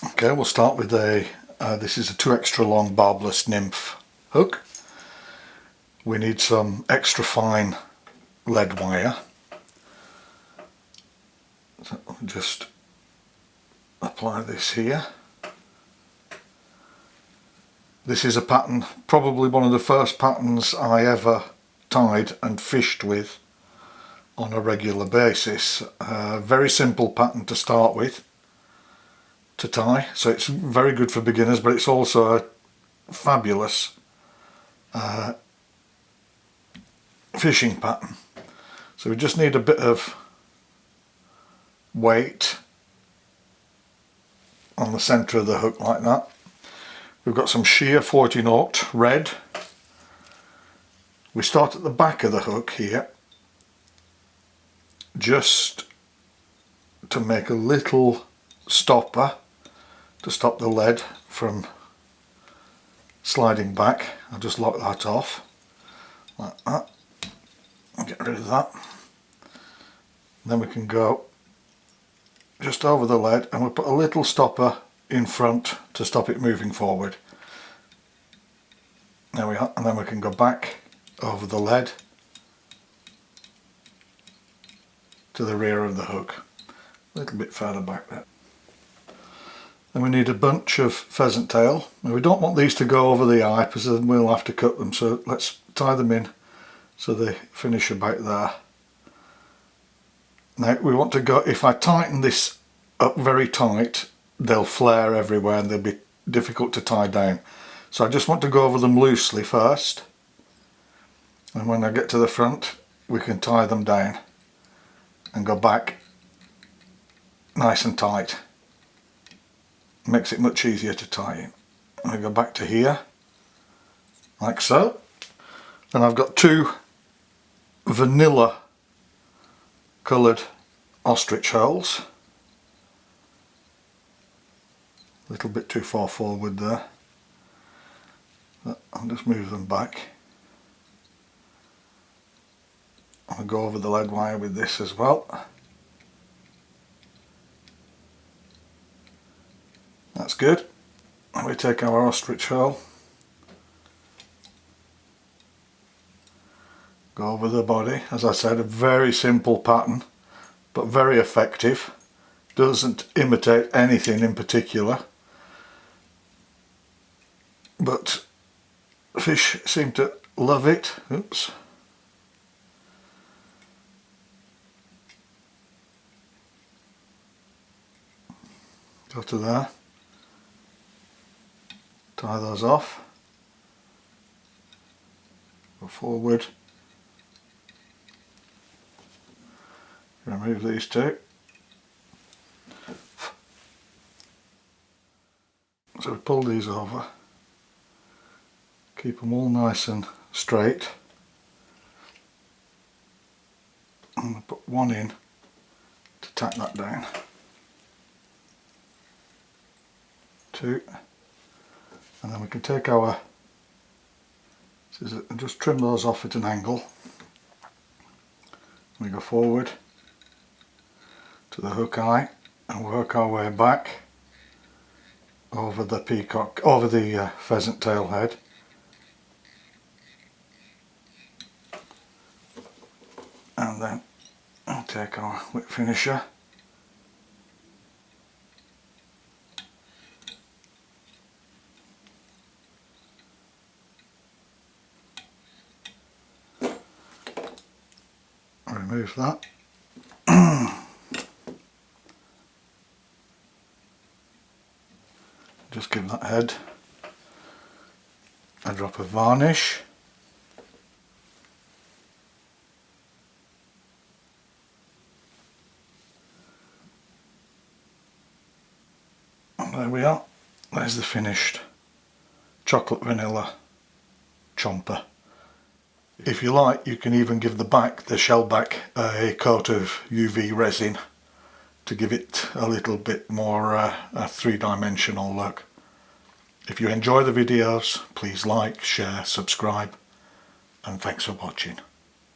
Okay, we'll start with this is a 2 extra long barbless nymph hook. We need some extra fine lead wire. So I'll just apply this here. This is a pattern, probably one of the first patterns I ever tied and fished with on a regular basis. Very simple pattern to start with to tie, so it's very good for beginners, but it's also a fabulous fishing pattern. So we just need a bit of weight on the centre of the hook like that. We've got some sheer 40-0 red. We start at the back of the hook here, just to make a little stopper to stop the lead from sliding back. I'll just lock that off like that and get rid of that. And then we can go just over the lead and we'll put a little stopper in front to stop it moving forward. There we are, and then we can go back over the lead to the rear of the hook, a little bit further back there. Then we need a bunch of pheasant tail. Now we don't want these to go over the eye because then we'll have to cut them, so let's tie them in so they finish about there. Now we want to go, if I tighten this up very tight, they'll flare everywhere and they'll be difficult to tie down. So I just want to go over them loosely first, and when I get to the front we can tie them down and go back nice and tight. Makes it much easier to tie in. And I go back to here like so. Then I've got 2 vanilla coloured ostrich holes. A little bit too far forward there. I'll just move them back. I'll go over the lead wire with this as well. That's good. And we take our ostrich hole, go over the body. As I said, a very simple pattern but very effective. Doesn't imitate anything in particular, but fish seem to love it. Oops. Go to there. Tie those off. Go forward. Remove these 2. So we pull these over. Keep them all nice and straight. And we'll put one in to tack that down. 2. And then we can take our scissors and just trim those off at an angle. We go forward to the hook eye and work our way back over the peacock, over the pheasant tail head. And then I'll take our whip finisher . Remove that. Just give that head a drop of varnish. And there we are. There's the finished chocolate vanilla chomper. If you like, you can even give the shell back a coat of UV resin to give it a little bit more a 3-dimensional look. If you enjoy the videos, please like, share, subscribe, and thanks for watching.